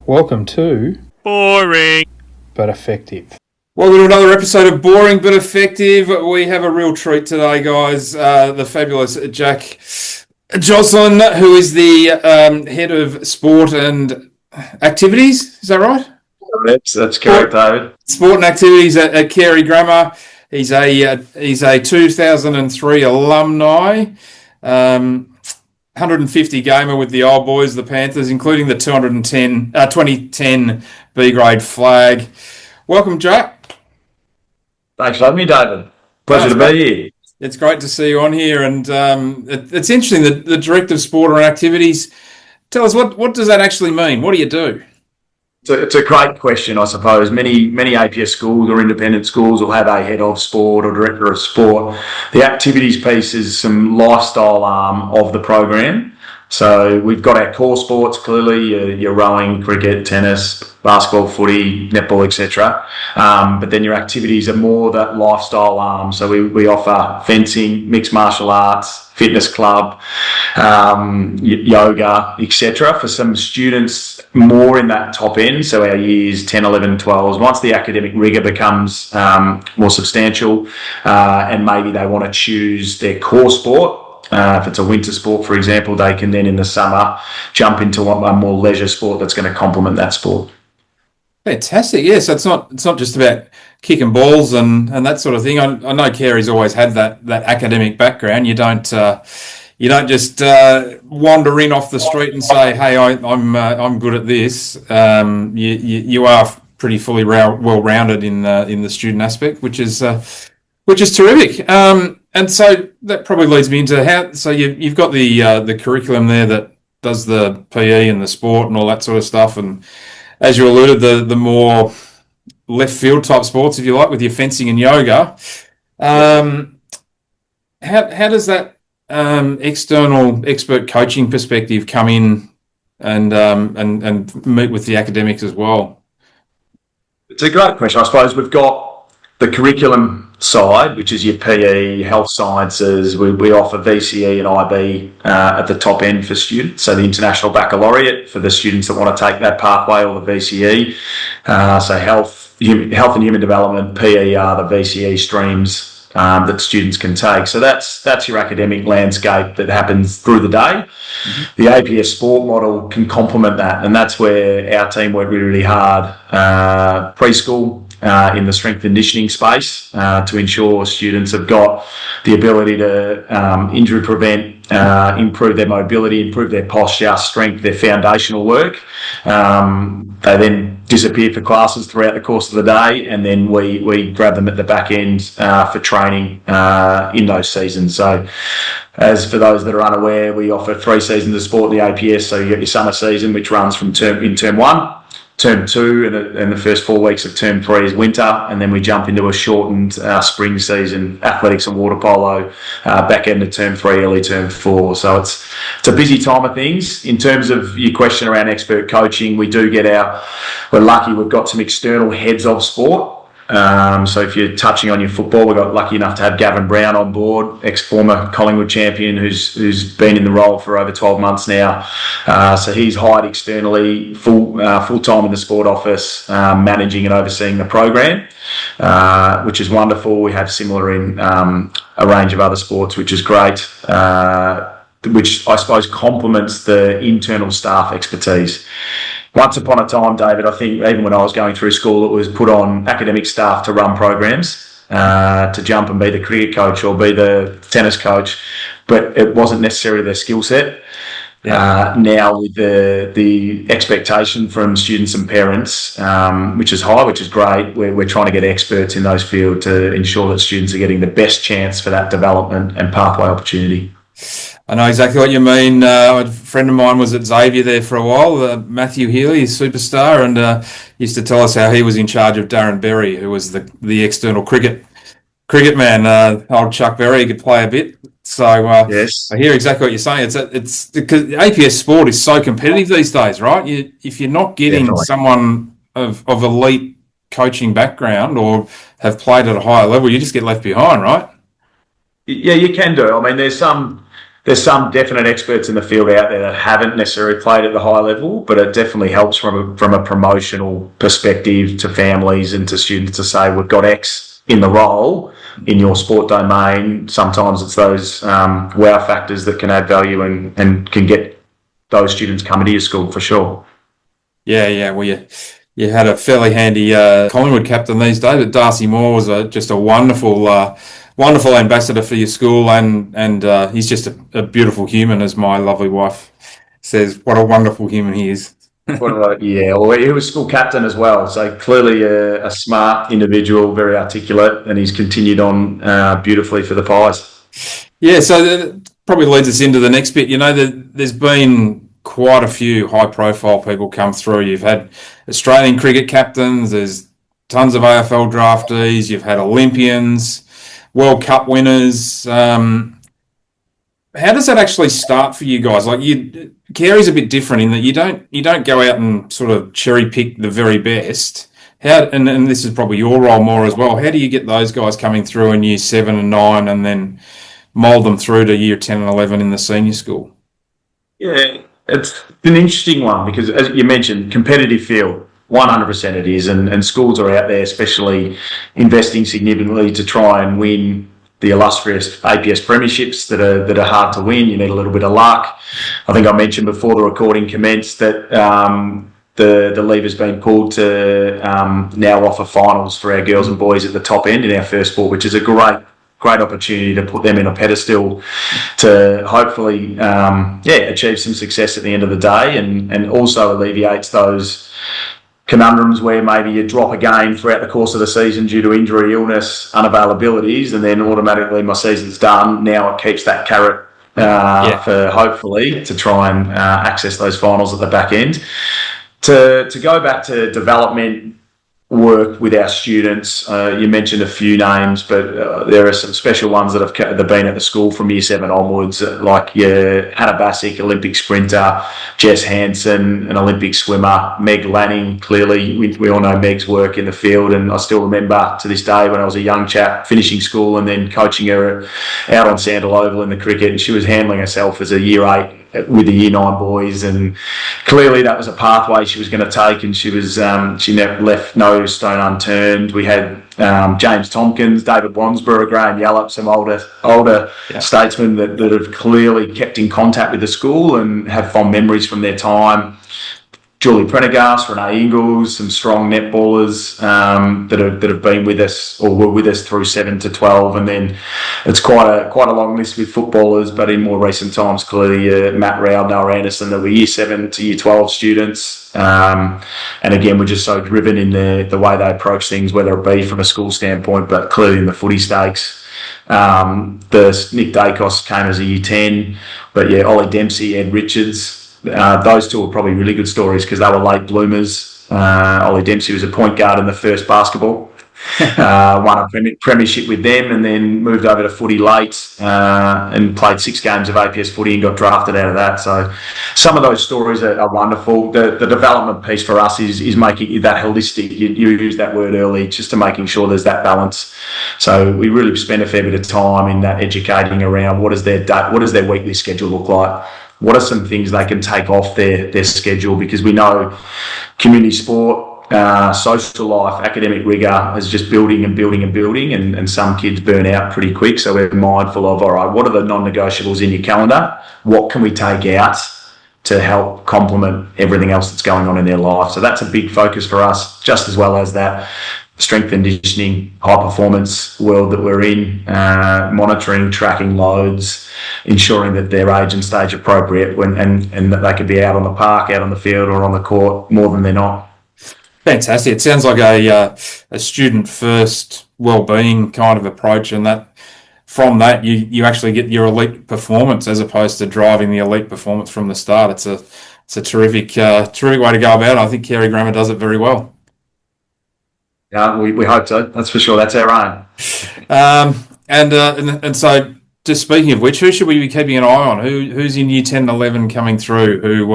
Welcome to Boring but Effective. Welcome to another episode of Boring but Effective. We have a real treat today, guys. The fabulous Jack Joslin, who is the head of sport and activities. Is that right? That's correct, David. Sport and activities at Carey Grammar. He's a 2003 alumni. 150 gamer with the old boys, the Panthers, including the 2010 B grade flag. Welcome, Jack. Thanks for having me, David. Pleasure to be here. It's great to see you on here, and it's interesting that the director of sport and activities. Tell us, what does that actually mean? What do you do? It's a great question, I suppose. Many APS schools or independent schools will have a head of sport or director of sport. The activities piece is some lifestyle arm of the program. So we've got our core sports, clearly, your rowing, cricket, tennis, basketball, footy, netball, etc. But then your activities are more that lifestyle arm. So we offer fencing, mixed martial arts, fitness club, yoga, etc. for some students more in that top end. So our years 10, 11, 12s. Once the academic rigour becomes more substantial and maybe they want to choose their core sport, if it's a winter sport, for example, they can then in the summer jump into a more leisure sport that's going to complement that sport. Fantastic. Yeah, so it's not just about kicking balls and that sort of thing. I know Carey's always had that academic background. You don't just wander in off the street and say, "Hey, I'm good at this." You are pretty fully well-rounded in the student aspect, which is terrific. And so that probably leads me into how. So you've got the curriculum there that does the PE and the sport and all that sort of stuff, and as you alluded, the more left field type sports, if you like, with your fencing and yoga. How does that external expert coaching perspective come in and meet with the academics as well? It's a great question. I suppose we've got the curriculum side, which is your PE, health sciences. We offer VCE and IB at the top end for students. So the International Baccalaureate for the students that want to take that pathway, or the VCE. So health and human development, PE are the VCE streams that students can take. So that's your academic landscape that happens through the day. Mm-hmm. The APS sport model can complement that, and that's where our team work really, really hard. Preschool, in the strength and conditioning space to ensure students have got the ability to injury prevent, improve their mobility, improve their posture, strength, their foundational work. They then disappear for classes throughout the course of the day, and then we grab them at the back end for training in those seasons. So as for those that are unaware, we offer 3 seasons of sport in the APS. So you get your summer season, which runs from term 1. Term 2 and the first 4 weeks of term 3 is winter, and then we jump into a shortened spring season, athletics and water polo, back end of term 3, early term 4. So it's a busy time of things. In terms of your question around expert coaching, we're lucky we've got some external heads of sport. So if you're touching on your football, we got lucky enough to have Gavin Brown on board, ex-former Collingwood champion, who's been in the role for over 12 months now. So he's hired externally, full-time in the sport office, managing and overseeing the program, which is wonderful. We have similar in a range of other sports, which is great, which I suppose complements the internal staff expertise. Once upon a time, David, I think even when I was going through school, it was put on academic staff to run programs, to jump and be the cricket coach or be the tennis coach, but it wasn't necessarily their skill set. Yeah. Now with the expectation from students and parents, which is high, which is great, we're trying to get experts in those fields to ensure that students are getting the best chance for that development and pathway opportunity. I know exactly what you mean. A friend of mine was at Xavier there for a while, Matthew Healy, superstar, and used to tell us how he was in charge of Darren Berry, who was the external cricket man. Old Chuck Berry could play a bit. So yes. I hear exactly what you're saying. It's because APS sport is so competitive these days, right? If you're not getting Definitely. Someone of elite coaching background or have played at a higher level, you just get left behind, right? Yeah, you can do. I mean, there's some there's some definite experts in the field out there that haven't necessarily played at the high level, but it definitely helps from a promotional perspective to families and to students to say, we've got X in the role in your sport domain. Sometimes it's those wow factors that can add value and can get those students coming to your school for sure. Yeah. Well, you had a fairly handy Collingwood captain these days, but Darcy Moore was just a wonderful ambassador for your school, and he's just a beautiful human, as my lovely wife says. What a wonderful human he is. Well, he was school captain as well, so clearly a smart individual, very articulate, and he's continued on beautifully for the Pies. Yeah, so that probably leads us into the next bit. There's been quite a few high-profile people come through. You've had Australian cricket captains, there's tons of AFL draftees, you've had Olympians, World Cup winners. How does that actually start for you guys? Like, Carey's a bit different in that you don't go out and sort of cherry pick the very best. And this is probably your role more as well. How do you get those guys coming through in year 7 and 9 and then mould them through to year 10 and 11 in the senior school? Yeah, it's an interesting one because, as you mentioned, competitive field. 100% it is, and schools are out there especially investing significantly to try and win the illustrious APS premierships that are hard to win. You need a little bit of luck. I think I mentioned before the recording commenced that the lever's been pulled to now offer finals for our girls and boys at the top end in our first sport, which is a great opportunity to put them in a pedestal to hopefully achieve some success at the end of the day, and also alleviates those conundrums where maybe you drop a game throughout the course of the season due to injury, illness, unavailabilities, and then automatically my season's done. Now it keeps that carrot for hopefully to try and access those finals at the back end. To go back to development work with our students, you mentioned a few names, but there are some special ones that have been at the school from year 7 onwards, like Hannah Bassick, Olympic sprinter, Jess Hansen, an Olympic swimmer, Meg Lanning. Clearly, we all know Meg's work in the field, and I still remember to this day when I was a young chap finishing school and then coaching her out on Sandal Oval in the cricket, and she was handling herself as a year 8 with the year 9 boys, and clearly that was a pathway she was going to take, and she never left no stone unturned. We had James Tompkins, David Wansborough, Graham Yallop, some older statesmen that have clearly kept in contact with the school and have fond memories from their time. Julie Prendergast, Renee Ingles, some strong netballers that have been with us or were with us through 7 to 12, and then it's quite a long list with footballers. But in more recent times, clearly Matt Rowell, Noah Anderson, that were year 7 to year 12 students, and again we're just so driven in the way they approach things, whether it be from a school standpoint, but clearly in the footy stakes. The Nick Dacos came as a year 10, but Ollie Dempsey, Ed Richards. Those two are probably really good stories because they were late bloomers. Ollie Dempsey was a point guard in the first basketball, won a premiership with them, and then moved over to footy late and played 6 games of APS footy and got drafted out of that. So some of those stories are wonderful. The development piece for us is making it that holistic. You used that word early, just to making sure there's that balance. So we really spend a fair bit of time in that educating around what does their weekly schedule look like. What are some things they can take off their schedule? Because we know community sport, social life, academic rigour is just building and some kids burn out pretty quick. So we're mindful of, all right, what are the non-negotiables in your calendar? What can we take out to help complement everything else that's going on in their life? So that's a big focus for us, just as well as that strength and conditioning, high performance world that we're in, monitoring, tracking loads, ensuring that they're age and stage appropriate and that they could be out on the park, out on the field or on the court more than they're not. Fantastic. It sounds like a student first wellbeing kind of approach, and that from that you actually get your elite performance as opposed to driving the elite performance from the start. It's a terrific way to go about it. I think Carey Grammar does it very well. Yeah, we hope so. That's for sure. That's our aim. And so, just speaking of which, who should we be keeping an eye on? Who's in year 10 and 11 coming through? Who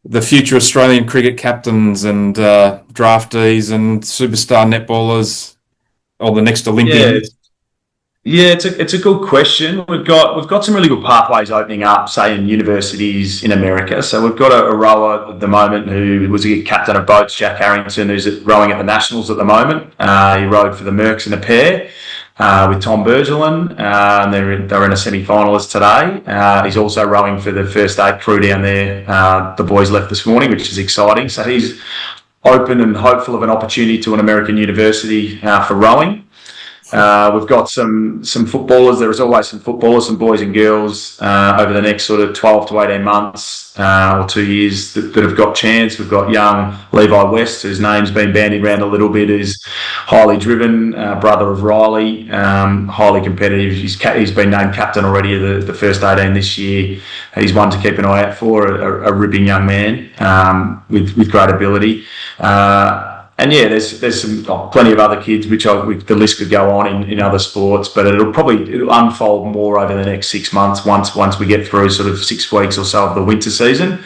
the future Australian cricket captains and draftees and superstar netballers, or the next Olympians? Yeah, it's a good question. We've got some really good pathways opening up, say in universities in America. So we've got a rower at the moment who was a captain of boats, Jack Harrington, who's rowing at the Nationals at the moment. He rowed for the Mercs in a pair with Tom Bergelin, and they're in a semi-finalist today. He's also rowing for the First XVIII crew down there. The boys left this morning, which is exciting. So he's open and hopeful of an opportunity to an American university for rowing. We've got some footballers. There is always some footballers, some boys and girls over the next sort of 12 to 18 months or 2 years that have got chance. We've got young Levi West, whose name's been bandied around a little bit, who's highly driven, brother of Riley, highly competitive. He's been named captain already of the First 18 this year. He's one to keep an eye out for, a ripping young man with great ability. And yeah, there's some plenty of other kids, the list could go on in other sports, but it'll unfold more over the next 6 months once we get through sort of 6 weeks or so of the winter season,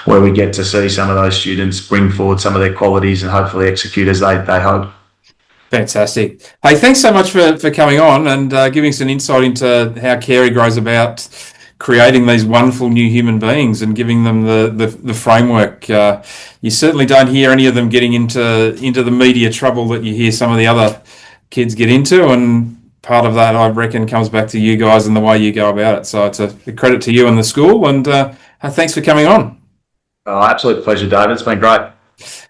where we get to see some of those students bring forward some of their qualities and hopefully execute as they hope. Fantastic. Hey, thanks so much for coming on and giving us an insight into how Carey goes about creating these wonderful new human beings and giving them the framework. You certainly don't hear any of them getting into the media trouble that you hear some of the other kids get into, and part of that, I reckon, comes back to you guys and the way you go about it. So it's a credit to you and the school, and thanks for coming on. Oh, absolute pleasure, David. It's been great.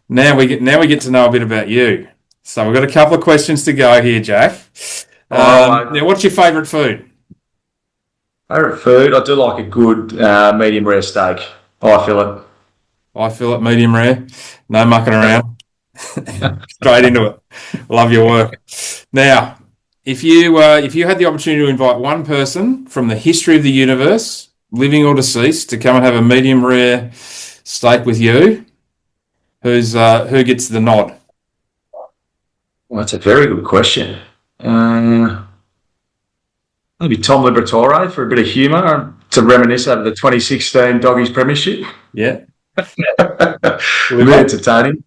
Now we get to know a bit about you. So we've got a couple of questions to go here, Jack. Now, what's your favourite food? Favourite food? I do like a good medium rare steak. I feel it. Medium rare. No mucking around. Straight into it. Love your work. Now, if you had the opportunity to invite one person from the history of the universe, living or deceased, to come and have a medium rare steak with you, who gets the nod? Well, that's a very good question. Maybe Tom Liberatore for a bit of humour to reminisce over the 2016 Doggies Premiership. Yeah. Really entertaining.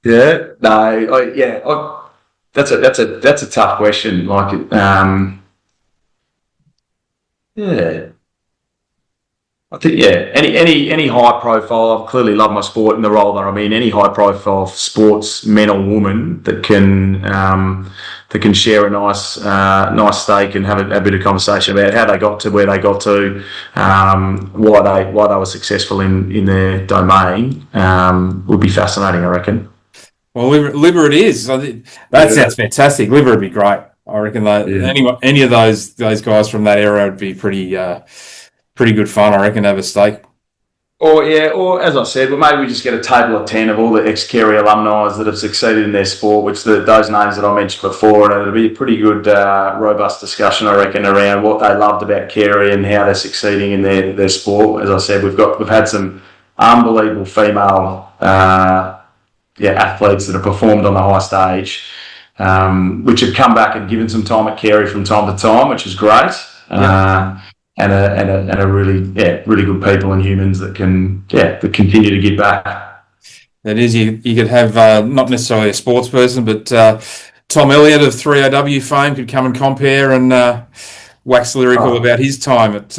Yeah. No. That's a tough question. Yeah. I think any high profile. I've clearly loved my sport and the role that I'm in. Any high profile sports man or woman that can share a nice steak and have a bit of conversation about how they got to where they got to, why they were successful in their domain, would be fascinating, I reckon. Well, liver it is. That sounds fantastic. Liver would be great. I reckon any of those guys from that era would be pretty good fun, I reckon, to have a steak. Or as I said, well, maybe we just get a table of 10 of all the ex-Carey alumni that have succeeded in their sport, which those names that I mentioned before, and it'll be a pretty good, robust discussion, I reckon, around what they loved about Carey and how they're succeeding in their sport. As I said, we've had some unbelievable female athletes that have performed on the high stage, which have come back and given some time at Carey from time to time, which is great. And a really good people and humans that continue to give back. That is, you could have not necessarily a sports person, but Tom Elliott of 3AW fame could come and compare and wax lyrical about his time at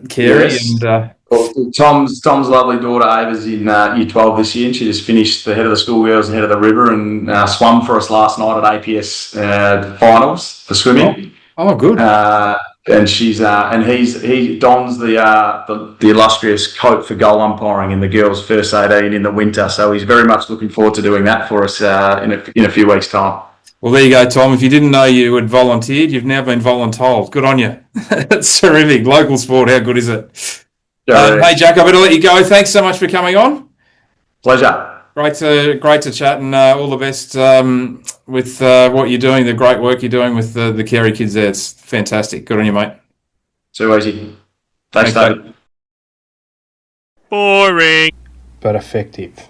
Carey. Yes. And Tom's lovely daughter Ava's in Year 12 this year, and she just finished the head of the schoolgirls and head of the river and swum for us last night at APS finals for swimming. Oh, good. And he dons the illustrious coat for goal umpiring in the girls' First 18 in the winter. So he's very much looking forward to doing that for us in a few weeks' time. Well, there you go, Tom. If you didn't know you had volunteered, you've now been voluntold. Good on you. That's terrific. Local sport. How good is it? Hey, Jack, I better let you go. Thanks so much for coming on. Pleasure. Great to chat, and all the best with what you're doing, the great work you're doing with the Carey kids there. It's fantastic. Good on you, mate. Too easy. Thanks, David. Boring. But effective.